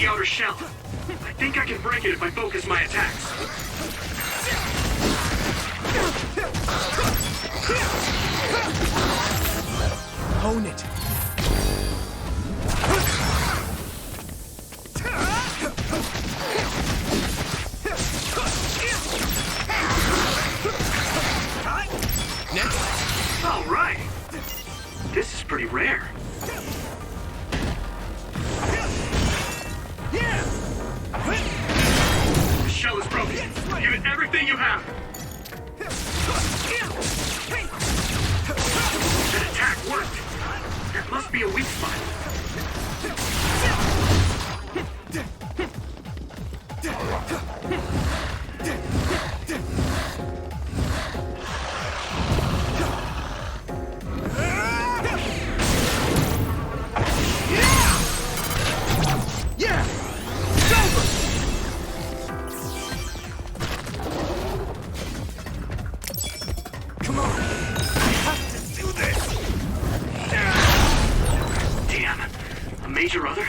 the outer shell. I think I can break it if I focus my attacks. Own it. Next. All right. This is pretty rare. The shell is broken. Give it everything you have. That attack worked. There must be a weak spot. Major other?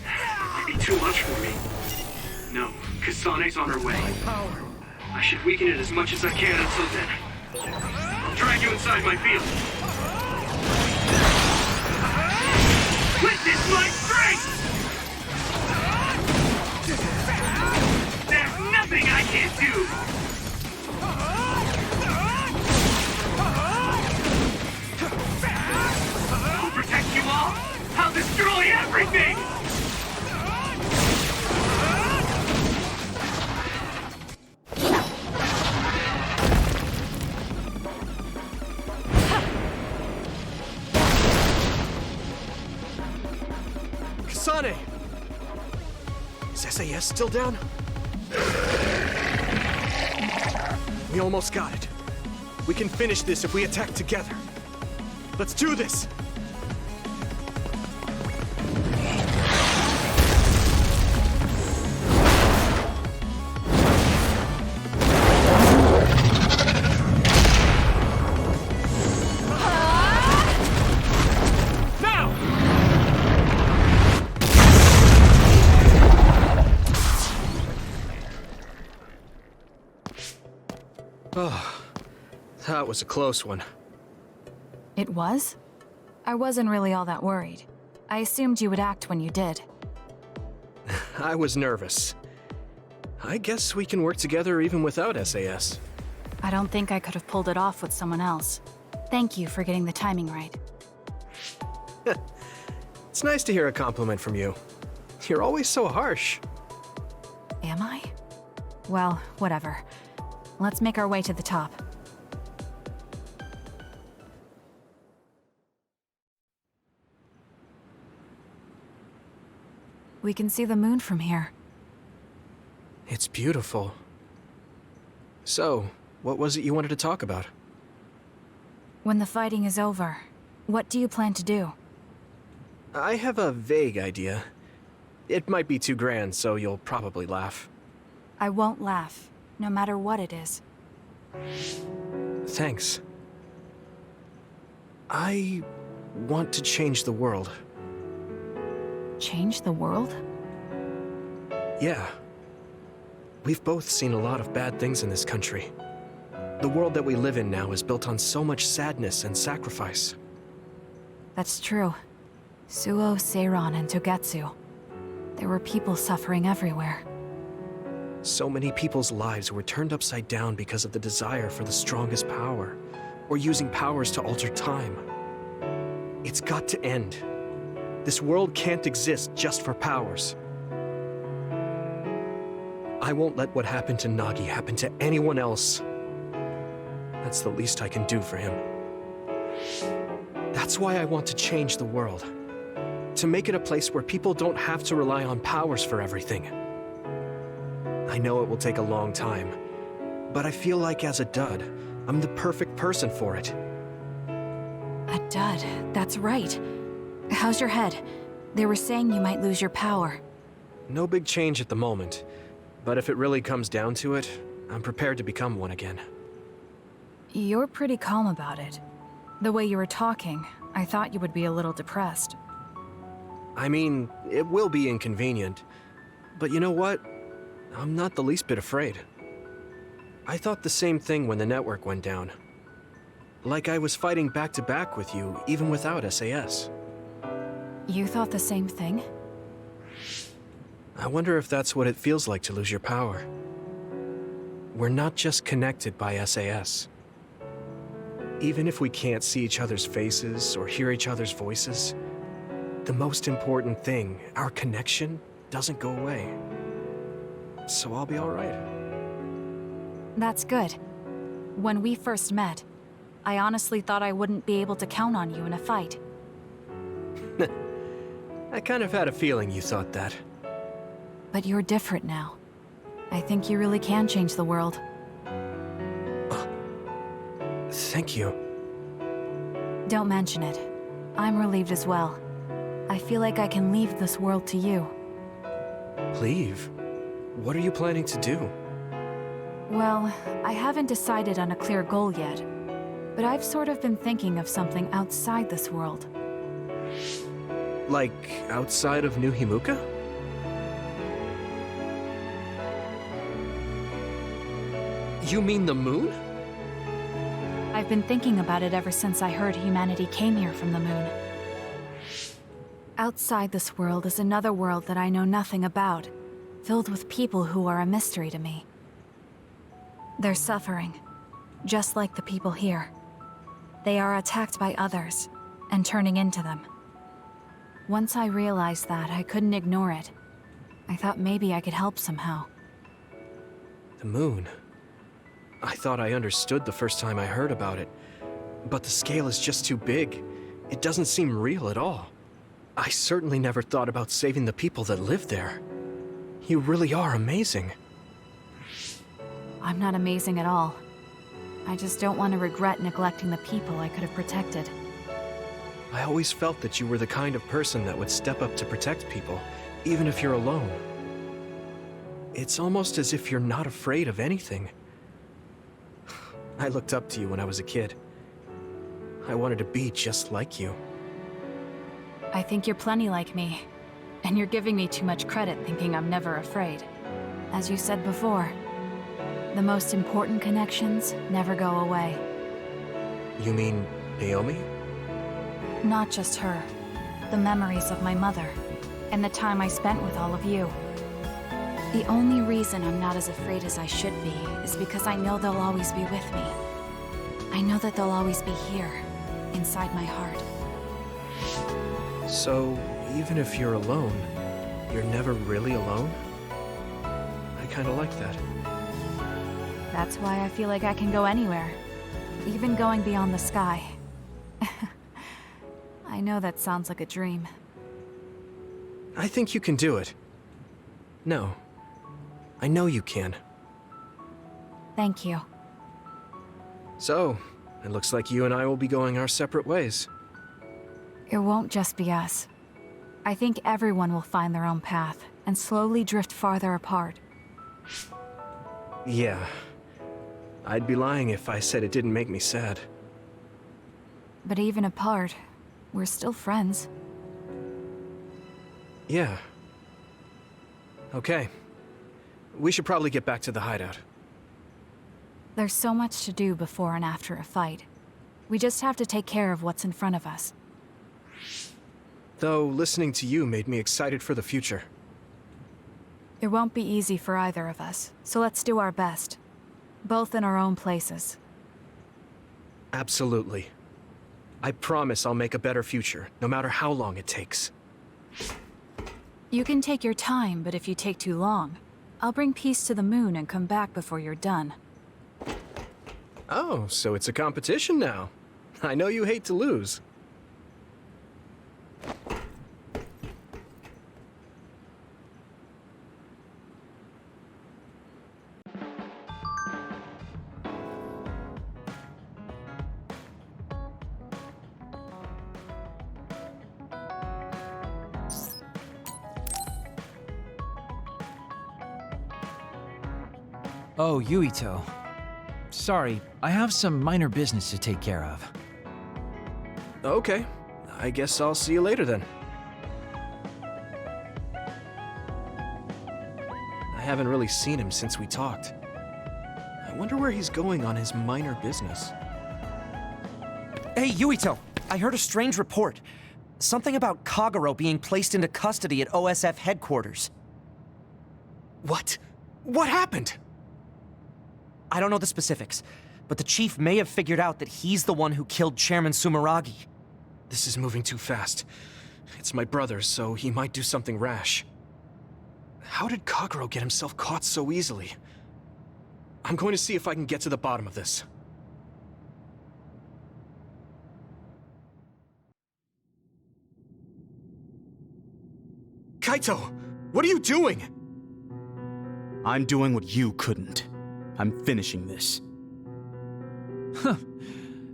Might be too much for me. No, Kasane's on her way. I should weaken it as much as I can until then. I'll drag you inside my field. Witness my strength! There's nothing I can't do! I'll protect you all! I'll destroy everything! Kasane! Is SAS still down? We almost got it. We can finish this if we attack together. Let's do this! Oh, that was a close one. It was? I wasn't really all that worried. I assumed you would act when you did. I was nervous. I guess we can work together even without SAS. I don't think I could have pulled it off with someone else. Thank you for getting the timing right. It's nice to hear a compliment from you. You're always so harsh. Am I? Well, whatever. Let's make our way to the top. We can see the moon from here. It's beautiful. So, what was it you wanted to talk about? When the fighting is over, what do you plan to do? I have a vague idea. It might be too grand, so you'll probably laugh. I won't laugh, no matter what it is. Thanks. I want to change the world. Change the world? Yeah. We've both seen a lot of bad things in this country. The world that we live in now is built on so much sadness and sacrifice. That's true. Suo, Seiran, and Togetsu. There were people suffering everywhere. So many people's lives were turned upside down because of the desire for the strongest power, or using powers to alter time. It's got to end. This world can't exist just for powers. I won't let what happened to Nagi happen to anyone else. That's the least I can do for him. That's why I want to change the world. To make it a place where people don't have to rely on powers for everything. I know it will take a long time, but I feel like as a dud, I'm the perfect person for it. A dud, that's right. How's your head? They were saying you might lose your power. No big change at the moment, but if it really comes down to it, I'm prepared to become one again. You're pretty calm about it. The way you were talking, I thought you would be a little depressed. I mean, it will be inconvenient. But you know what? I'm not the least bit afraid. I thought the same thing when the network went down. Like I was fighting back to back with you, even without SAS. You thought the same thing? I wonder if that's what it feels like to lose your power. We're not just connected by SAS. Even if we can't see each other's faces or hear each other's voices, the most important thing, our connection, doesn't go away. So I'll be all right. That's good. When we first met, I honestly thought I wouldn't be able to count on you in a fight. I kind of had a feeling you thought that. But you're different now. I think you really can change the world. Thank you. Don't mention it. I'm relieved as well. I feel like I can leave this world to you. Leave? What are you planning to do? Well, I haven't decided on a clear goal yet, but I've sort of been thinking of something outside this world. Like, outside of New Himuka? You mean the moon? I've been thinking about it ever since I heard humanity came here from the moon. Outside this world is another world that I know nothing about, filled with people who are a mystery to me. They're suffering, just like the people here. They are attacked by others, and turning into them. Once I realized that, I couldn't ignore it. I thought maybe I could help somehow. The moon? I thought I understood the first time I heard about it, but the scale is just too big. It doesn't seem real at all. I certainly never thought about saving the people that live there. You really are amazing. I'm not amazing at all. I just don't want to regret neglecting the people I could have protected. I always felt that you were the kind of person that would step up to protect people, even if you're alone. It's almost as if you're not afraid of anything. I looked up to you when I was a kid. I wanted to be just like you. I think you're plenty like me, and you're giving me too much credit thinking I'm never afraid. As you said before, the most important connections never go away. You mean Naomi? Not just her. The memories of my mother, and the time I spent with all of you. The only reason I'm not as afraid as I should be is because I know they'll always be with me. I know that they'll always be here, inside my heart. So, even if you're alone, you're never really alone? I kinda like that. That's why I feel like I can go anywhere, even going beyond the sky. I know that sounds like a dream. I think you can do it. No. I know you can. Thank you. So, it looks like you and I will be going our separate ways. It won't just be us. I think everyone will find their own path and slowly drift farther apart. Yeah. I'd be lying if I said it didn't make me sad. But even apart, we're still friends. Yeah. Okay. We should probably get back to the hideout. There's so much to do before and after a fight. We just have to take care of what's in front of us. Though, listening to you made me excited for the future. It won't be easy for either of us, so let's do our best. Both in our own places. Absolutely. I promise I'll make a better future, no matter how long it takes. You can take your time, but if you take too long, I'll bring peace to the moon and come back before you're done. Oh, so it's a competition now. I know you hate to lose. Oh, Yuito. Sorry, I have some minor business to take care of. Okay. I guess I'll see you later then. haven't really seen him since we talked. I wonder where he's going on his minor business. Hey, Yuito! I heard a strange report. Something about Kagero being placed into custody at OSF headquarters. What? What happened? I don't know the specifics, but the chief may have figured out that he's the one who killed Chairman Sumeragi. This is moving too fast. It's my brother, so he might do something rash. How did Kagero get himself caught so easily? I'm going to see if I can get to the bottom of this. Kaito! What are you doing? I'm doing what you couldn't. I'm finishing this.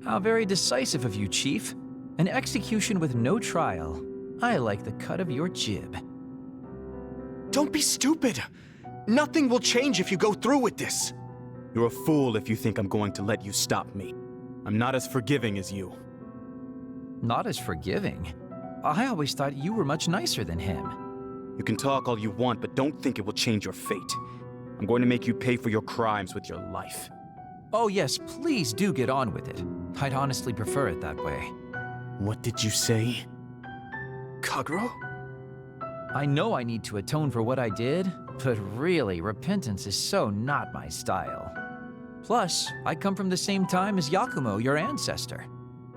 How very decisive of you, Chief. An execution with no trial. I like the cut of your jib. Don't be stupid! Nothing will change if you go through with this. You're a fool if you think I'm going to let you stop me. I'm not as forgiving as you. Not as forgiving? I always thought you were much nicer than him. You can talk all you want, but don't think it will change your fate. I'm going to make you pay for your crimes with your life. Oh yes, please do get on with it. I'd honestly prefer it that way. What did you say? Kagero? I know I need to atone for what I did, but really, repentance is so not my style. Plus, I come from the same time as Yakumo, your ancestor.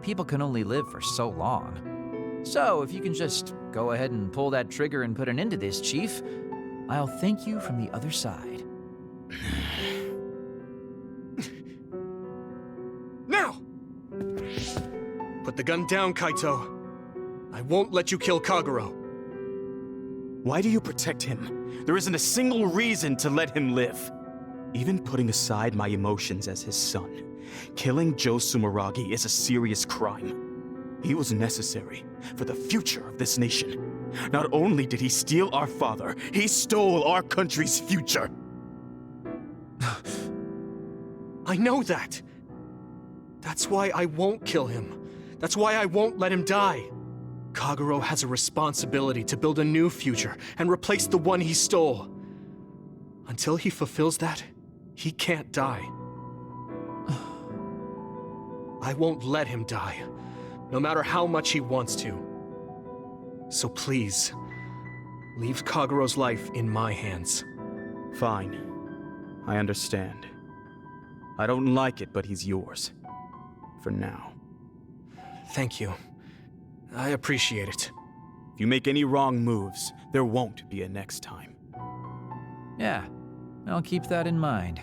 People can only live for so long. So, if you can just go ahead and pull that trigger and put an end to this, Chief, I'll thank you from the other side. Now! Put the gun down, Kaito. I won't let you kill Kagero. Why do you protect him? There isn't a single reason to let him live. Even putting aside my emotions as his son, killing Joe Sumeragi is a serious crime. He was necessary for the future of this nation. Not only did he steal our father, he stole our country's future. I know that. That's why I won't kill him. That's why I won't let him die. Kagero has a responsibility to build a new future and replace the one he stole. Until he fulfills that, he can't die. I won't let him die, no matter how much he wants to. So please, leave Kagero's life in my hands. Fine. I understand. I don't like it, but he's yours. For now. Thank you. I appreciate it. If you make any wrong moves, there won't be a next time. Yeah, I'll keep that in mind.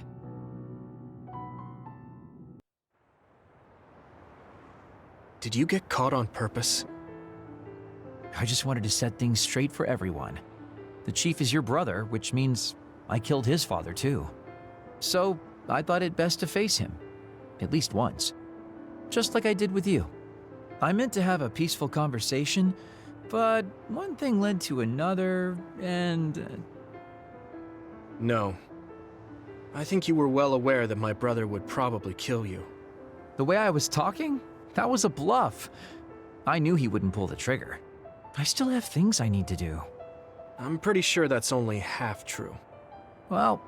Did you get caught on purpose? I just wanted to set things straight for everyone. The Chief is your brother, which means I killed his father too. So, I thought it best to face him. At least once. Just like I did with you. I meant to have a peaceful conversation, but one thing led to another, and... No. I think you were well aware that my brother would probably kill you. The way I was talking? That was a bluff. I knew he wouldn't pull the trigger. I still have things I need to do. I'm pretty sure that's only half true. Well,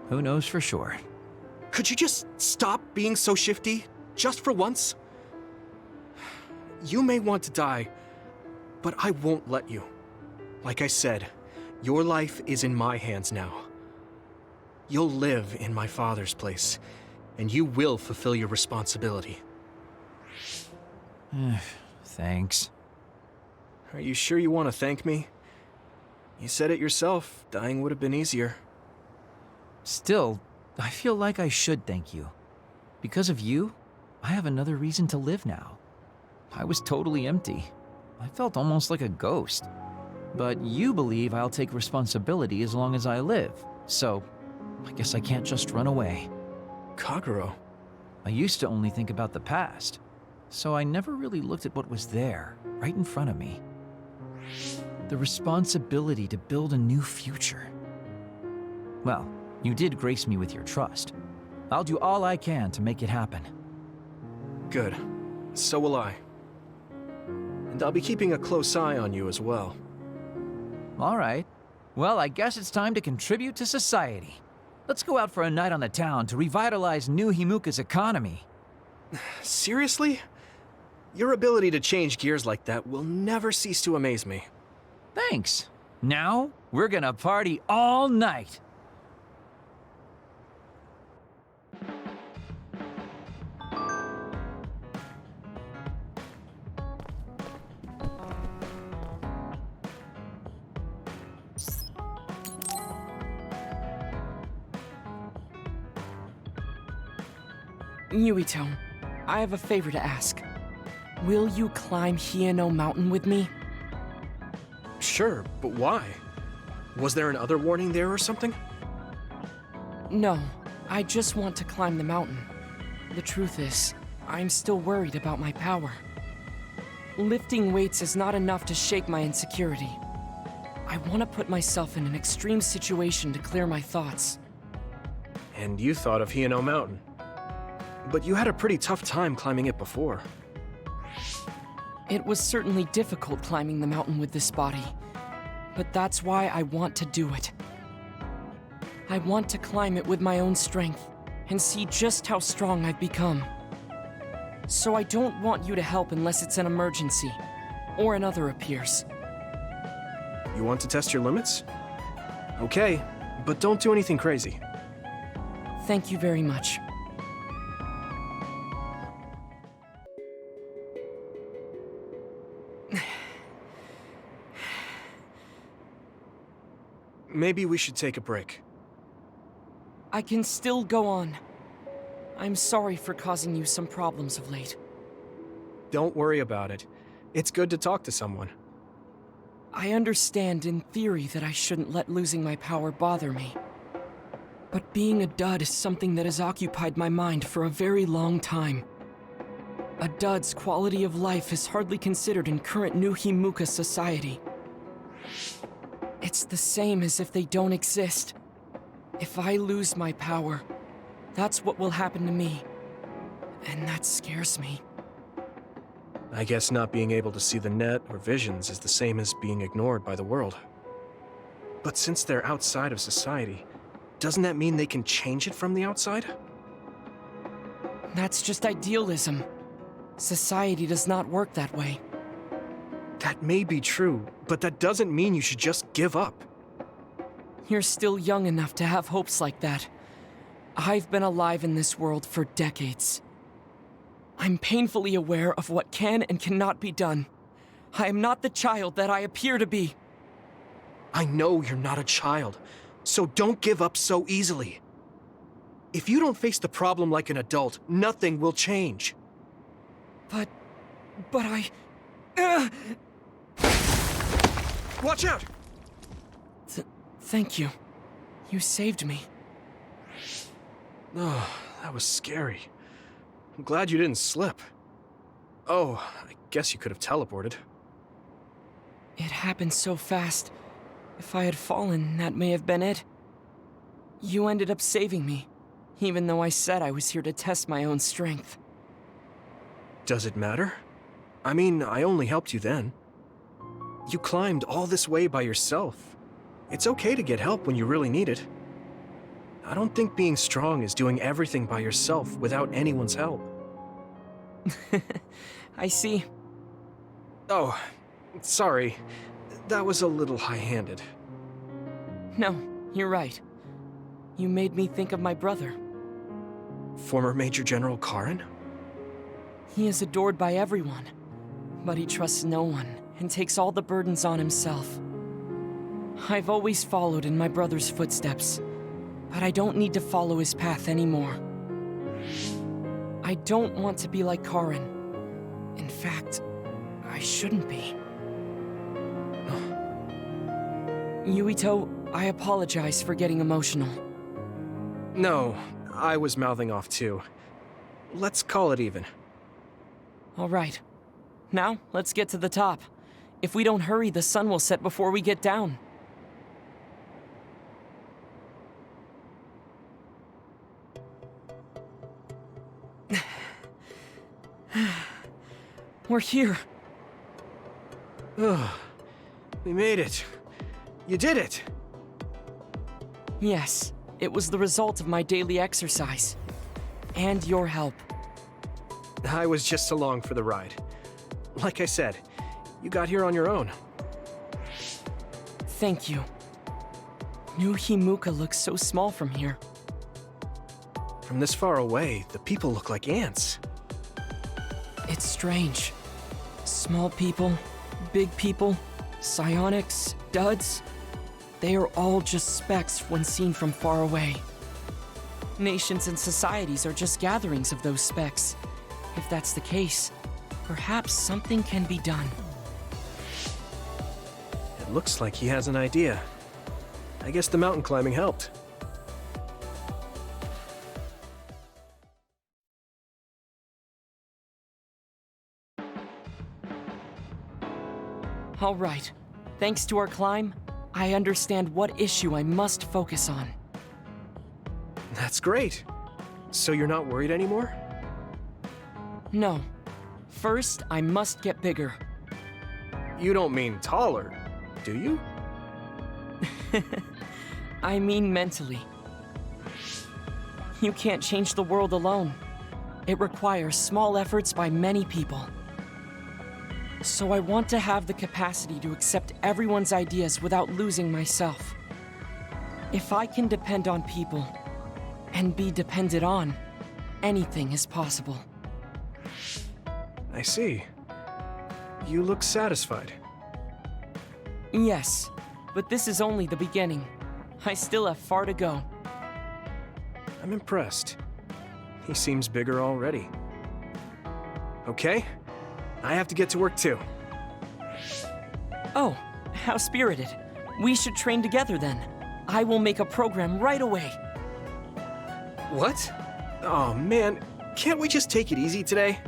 who knows for sure. Could you just stop being so shifty? Just for once? You may want to die, but I won't let you. Like I said, your life is in my hands now. You'll live in my father's place, and you will fulfill your responsibility. Thanks. Are you sure you want to thank me? You said it yourself, dying would have been easier. Still, I feel like I should thank you. Because of you, I have another reason to live now. I was totally empty. I felt almost like a ghost. But you believe I'll take responsibility as long as I live, so I guess I can't just run away. Kagero. I used to only think about the past, so I never really looked at what was there, right in front of me. The responsibility to build a new future. Well, you did grace me with your trust. I'll do all I can to make it happen. Good. So will I. And I'll be keeping a close eye on you as well. All right. Well, I guess it's time to contribute to society. Let's go out for a night on the town to revitalize New Himuka's economy. Seriously? Your ability to change gears like that will never cease to amaze me. Thanks. Now, we're gonna party all night. Yuito, I have a favor to ask. Will you climb Hieno Mountain with me? Sure, but why? Was there another warning there or something? No, I just want to climb the mountain. The truth is, I'm still worried about my power. Lifting weights is not enough to shake my insecurity. I want to put myself in an extreme situation to clear my thoughts. And you thought of Hieno Mountain. But you had a pretty tough time climbing it before. It was certainly difficult climbing the mountain with this body, but that's why I want to do it. I want to climb it with my own strength and see just how strong I've become. So I don't want you to help unless it's an emergency, or another appears. You want to test your limits? Okay, but don't do anything crazy. Thank you very much. Maybe we should take a break. I can still go on. I'm sorry for causing you some problems of late. Don't worry about it. It's good to talk to someone. I understand in theory that I shouldn't let losing my power bother me. But being a dud is something that has occupied my mind for a very long time. A dud's quality of life is hardly considered in current New Himuka society. It's the same as if they don't exist. If I lose my power, that's what will happen to me. And that scares me. I guess not being able to see the net or visions is the same as being ignored by the world. But since they're outside of society, doesn't that mean they can change it from the outside? That's just idealism. Society does not work that way. That may be true, but that doesn't mean you should just give up. You're still young enough to have hopes like that. I've been alive in this world for decades. I'm painfully aware of what can and cannot be done. I am not the child that I appear to be. I know you're not a child, so don't give up so easily. If you don't face the problem like an adult, nothing will change. But I... Watch out! Thank you. You saved me. Oh, that was scary. I'm glad you didn't slip. Oh, I guess you could have teleported. It happened so fast. If I had fallen, that may have been it. You ended up saving me, even though I said I was here to test my own strength. Does it matter? I mean, I only helped you then. You climbed all this way by yourself. It's okay to get help when you really need it. I don't think being strong is doing everything by yourself without anyone's help. I see. Oh, sorry. That was a little high-handed. No, you're right. You made me think of my brother. Former Major General Karen? He is adored by everyone, but he trusts no one and takes all the burdens on himself. I've always followed in my brother's footsteps, but I don't need to follow his path anymore. I don't want to be like Karen. In fact, I shouldn't be. Yuito, I apologize for getting emotional. No, I was mouthing off too. Let's call it even. All right. Now, let's get to the top. If we don't hurry, the sun will set before we get down. We're here. Ugh, we made it. You did it. Yes, it was the result of my daily exercise. And your help. I was just along for the ride. Like I said, you got here on your own. Thank you. New Himuka looks so small from here. From this far away, the people look like ants. It's strange. Small people, big people, psionics, duds. They are all just specks when seen from far away. Nations and societies are just gatherings of those specks. If that's the case, perhaps something can be done. It looks like he has an idea. I guess the mountain climbing helped. All right. Thanks to our climb, I understand what issue I must focus on. That's great. So you're not worried anymore? No. First, I must get bigger. You don't mean taller, do you? I mean mentally. You can't change the world alone. It requires small efforts by many people. So I want to have the capacity to accept everyone's ideas without losing myself. If I can depend on people, and be depended on, anything is possible. I see. You look satisfied. Yes, but this is only the beginning. I still have far to go. I'm impressed. He seems bigger already. Okay, I have to get to work too. Oh, how spirited. We should train together then. I will make a program right away. What? Oh man, can't we just take it easy today?